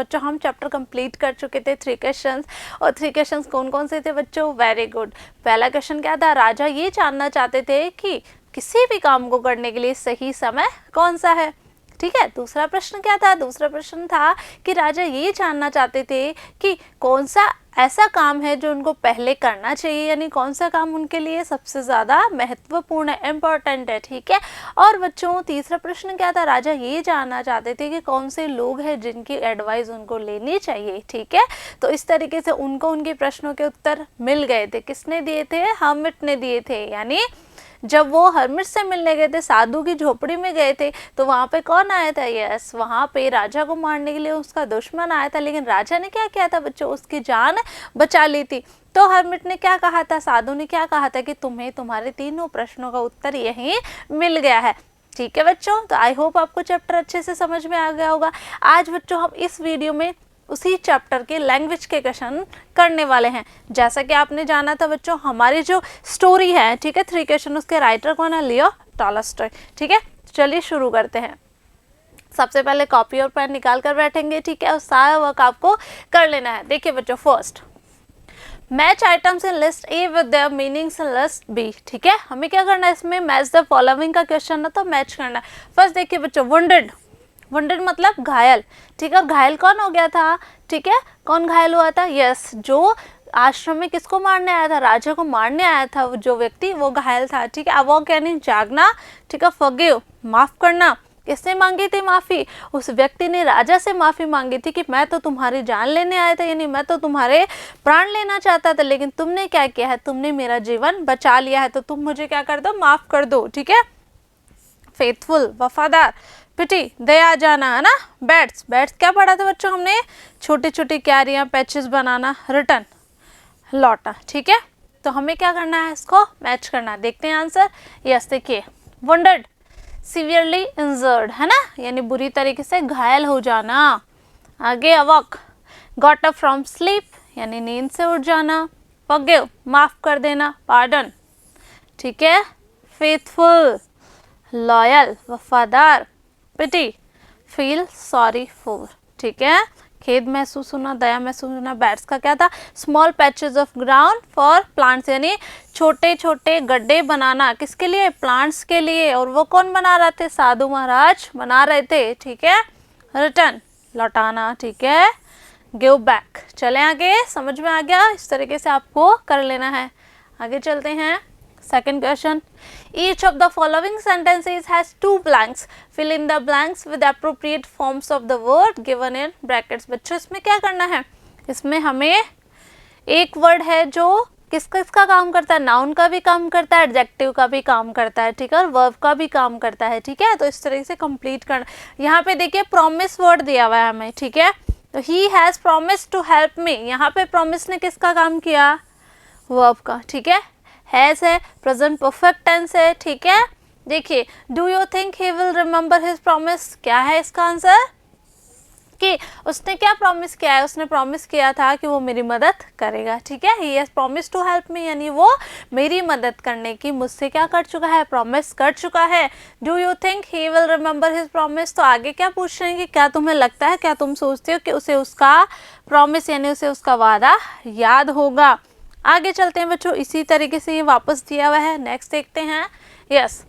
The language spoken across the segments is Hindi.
बच्चों हम चैप्टर कंप्लीट कर चुके थे 3 क्वेश्चंस, और 3 क्वेश्चंस कौन कौन से थे बच्चों? Very good. पहला क्वेश्चन क्या था? राजा ये जानना चाहते थे कि किसी भी काम को करने के लिए सही समय कौन सा है, ठीक है। दूसरा प्रश्न क्या था? दूसरा प्रश्न था कि राजा ये जानना चाहते थे कि कौन सा ऐसा काम है जो उनको पहले करना चाहिए, यानी कौन सा काम उनके लिए सबसे ज़्यादा महत्वपूर्ण है, इम्पोर्टेंट है, ठीक है। और बच्चों तीसरा प्रश्न क्या था? राजा ये जानना चाहते थे कि कौन से लोग हैं जिनकी एडवाइस उनको लेनी चाहिए, ठीक है। तो इस तरीके से उनको उनके प्रश्नों के उत्तर मिल गए थे। किसने दिए थे? हर्मिट ने दिए थे। यानी जब वो हर्मिट से मिलने गए थे, साधु की झोपड़ी में गए थे, तो वहाँ पे कौन आया था? यस, वहाँ पे राजा को मारने के लिए उसका दुश्मन आया था, लेकिन राजा ने क्या किया था बच्चों? उसकी जान बचा ली थी। तो हर्मिट ने क्या कहा था? साधु ने क्या कहा था कि तुम्हें तुम्हारे तीनों प्रश्नों का उत्तर यहीं मिल गया है, ठीक है बच्चों। तो आई होप आपको चैप्टर अच्छे से समझ में आ गया होगा। आज बच्चों हम इस वीडियो में उसी चैप्टर के लैंग्वेज के क्वेश्चन करने वाले हैं। जैसा कि आपने जाना था बच्चों, हमारी जो स्टोरी है, ठीक है, 3 क्वेश्चन, उसके राइटर कौन है? लियो टॉलस्टॉय, ठीक है। चलिए शुरू करते हैं। सबसे पहले कॉपी और पेन निकाल कर बैठेंगे, ठीक है, और सारा वर्क आपको कर लेना है। देखिए बच्चों, first match items in list A with their meanings in list B, ठीक है। हमें क्या करना है इसमें? मैच द फॉलोइंग का क्वेश्चन है तो मैच करना है। फर्स्ट देखिए बच्चों, वुंडेड, वुंडेड मतलब घायल, ठीक है। और घायल कौन हो गया था? ठीक है, कौन घायल हुआ था? यस, जो आश्रम में किसको मारने आया था? राजा को मारने आया था जो व्यक्ति, वो घायल था, ठीक है। अवॉक यानी जागना, ठीक है। फॉरगिव माफ करना। किसने मांगी थी माफी? उस व्यक्ति ने राजा से माफी मांगी थी कि मैं तो तुम्हारी जान लेने आया था, यानी मैं तो तुम्हारे प्राण लेना चाहता था, लेकिन तुमने क्या किया है? तुमने मेरा जीवन बचा लिया है, तो तुम मुझे क्या कर दो? माफ कर दो, ठीक है। फेथफुल वफादार, पिटी दया जाना, है ना। बैट्स, बैट्स क्या पढ़ा था बच्चों हमने? छोटी छोटी क्यारियां, पैचेस बनाना। रिटर्न लौटा, ठीक है। तो हमें क्या करना है? इसको मैच करना। देखते हैं आंसर। यस, देखिए, वुंडेड सीवियरली इंजर्ड, है ना, यानी बुरी तरीके से घायल हो जाना। आगे अवॉक, गॉट अप फ्रॉम स्लीप, यानी नींद से उठ जाना। फॉरगिव माफ कर देना, पार्डन, ठीक है। फेथफुल लॉयल वफादार। पिटी फील सॉरी फॉर, ठीक है, खेद महसूस होना, दया महसूस होना। बैट्स का क्या था? Small patches of ground for plants, यानी छोटे छोटे गड्ढे बनाना, किसके लिए? प्लांट्स के लिए। और वो कौन बना रहे थे? साधु महाराज बना रहे थे, ठीक है। रिटर्न लौटाना, ठीक है। Give back. चले आगे, समझ में आ गया? इस तरीके से आपको कर लेना है। आगे चलते हैं। Second question, each of the following sentences has 2 blanks. Fill in the blanks with appropriate forms of the word given in brackets. बच्चों इसमें क्या करना है? इसमें हमें एक वर्ड है जो किसका काम करता है? नाउन का भी काम करता है, एडजेक्टिव का भी काम करता है, ठीक है, और वर्ब का भी काम करता है, ठीक है। तो इस तरह से कंप्लीट करना। यहाँ पे देखिए प्रॉमिस वर्ड दिया हुआ है हमें, ठीक है। तो he has promise to help me, यहाँ पे प्रॉमिस ने किसका काम किया? वर्ब का, ठीक है। हैज है, प्रेजेंट परफेक्ट टेंस है, ठीक है। देखिए, do you think he will remember his promise? क्या है इसका आंसर? कि उसने क्या प्रॉमिस किया है? उसने प्रॉमिस किया था कि वो मेरी मदद करेगा, ठीक है। He has promise to help me, यानी वो मेरी मदद करने की मुझसे क्या कर चुका है? प्रॉमिस कर चुका है। Do you think he will remember his promise? तो आगे क्या पूछ रहे हैं कि क्या तुम्हें लगता है, क्या तुम सोचते हो कि उसे उसका प्रॉमिस यानी उसे उसका वादा याद होगा? आगे चलते हैं बच्चों, इसी तरीके से ये वापस दिया हुआ है। नेक्स्ट देखते हैं। यस,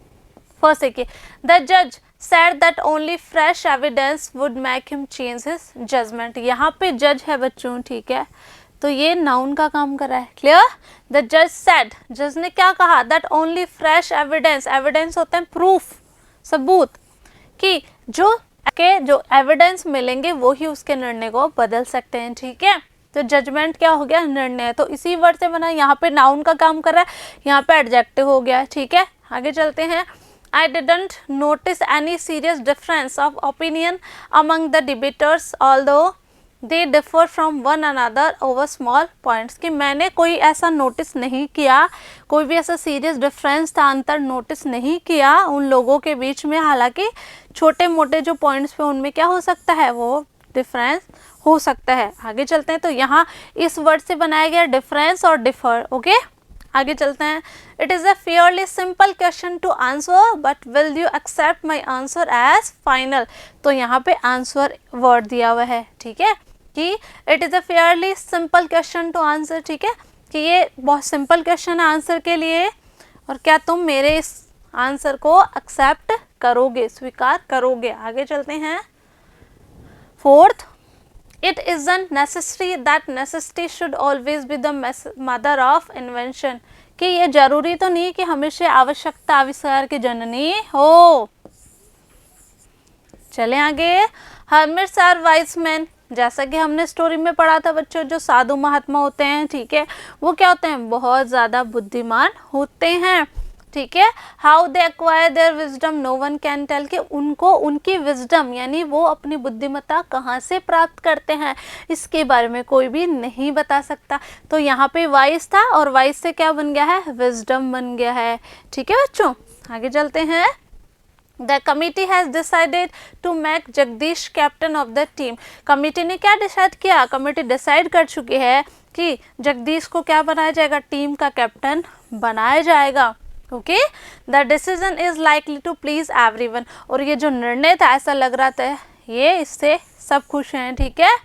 फर्स्ट देखिए, द जज said that only fresh evidence would make him change his judgment. यहाँ पे जज है बच्चों, ठीक है, तो ये नाउन का काम कर रहा है। क्लियर? द जज said, जज ने क्या कहा? that only fresh evidence, evidence होते हैं प्रूफ, सबूत, कि जो एविडेंस मिलेंगे वो ही उसके निर्णय को बदल सकते हैं, ठीक है। तो जजमेंट क्या हो गया? निर्णय। तो इसी वर्ड से बना, यहाँ पे नाउन का काम कर रहा है, यहाँ पे एडजेक्टिव हो गया, ठीक है। आगे चलते हैं। I didn't notice any serious difference of opinion among the debaters, although they differ from one another over small points. कि मैंने कोई ऐसा नोटिस नहीं किया, कोई भी ऐसा सीरियस डिफरेंस था, अंतर नोटिस नहीं किया उन लोगों के बीच में, हालांकि छोटे मोटे जो पॉइंट्स पे उनमें क्या हो सकता है? वो डिफरेंस हो सकता है। आगे चलते हैं। तो यहाँ इस वर्ड से बनाया गया डिफरेंस और डिफर, ओके। आगे चलते हैं। It is a fairly simple question to answer but will you accept my answer as final. तो यहाँ पे आंसर वर्ड दिया हुआ है, ठीक है, कि it is a fairly simple question to answer, ठीक है, कि ये बहुत सिंपल क्वेश्चन है आंसर के लिए, और क्या तुम मेरे इस आंसर को एक्सेप्ट करोगे, स्वीकार करोगे। आगे चलते हैं। Fourth, it isn't necessary that necessity should always be the mother of invention, कि ये जरूरी तो नहीं कि हमेशा आवश्यकता आविष्कार की जननी हो। चले आगे। हर्मिट्स आर वाइज मैन, जैसा कि हमने स्टोरी में पढ़ा था बच्चों, जो साधु महात्मा होते हैं, ठीक है, वो क्या होते हैं, बहुत ज़्यादा बुद्धिमान होते हैं, ठीक है। How they acquire their wisdom no one can tell, कि उनको उनकी विजडम यानी वो अपनी बुद्धिमत्ता कहाँ से प्राप्त करते हैं, इसके बारे में कोई भी नहीं बता सकता। तो यहाँ पे वाइज था और वाइज से क्या बन गया है, विजडम बन गया है, ठीक है बच्चों। आगे चलते हैं। The committee has decided to make Jagdish captain of the team. Committee ने क्या डिसाइड किया, कमिटी डिसाइड कर चुकी है कि जगदीश को क्या बनाया जाएगा, टीम का कैप्टन बनाया जाएगा। Okay, the decision is likely to please everyone, और ये जो निर्णय था ऐसा लग रहा था ये इससे सब खुश हैं, ठीक है।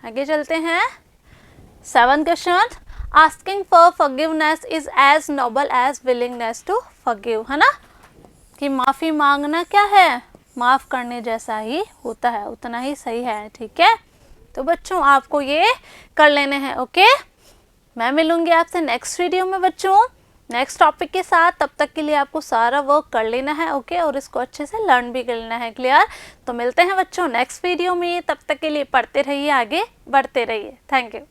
आगे चलते हैं। 7th question, asking for forgiveness is as noble as willingness to forgive, है ना, कि माफ़ी मांगना क्या है, माफ़ करने जैसा ही होता है, उतना ही सही है, ठीक है। तो बच्चों आपको ये कर लेने हैं, ओके। मैं मिलूंगी आपसे नेक्स्ट वीडियो में बच्चों, नेक्स्ट टॉपिक के साथ। तब तक के लिए आपको सारा वर्क कर लेना है, ओके, और इसको अच्छे से लर्न भी कर लेना है, क्लियर। तो मिलते हैं बच्चों नेक्स्ट वीडियो में, तब तक के लिए पढ़ते रहिए, आगे बढ़ते रहिए। Thank you.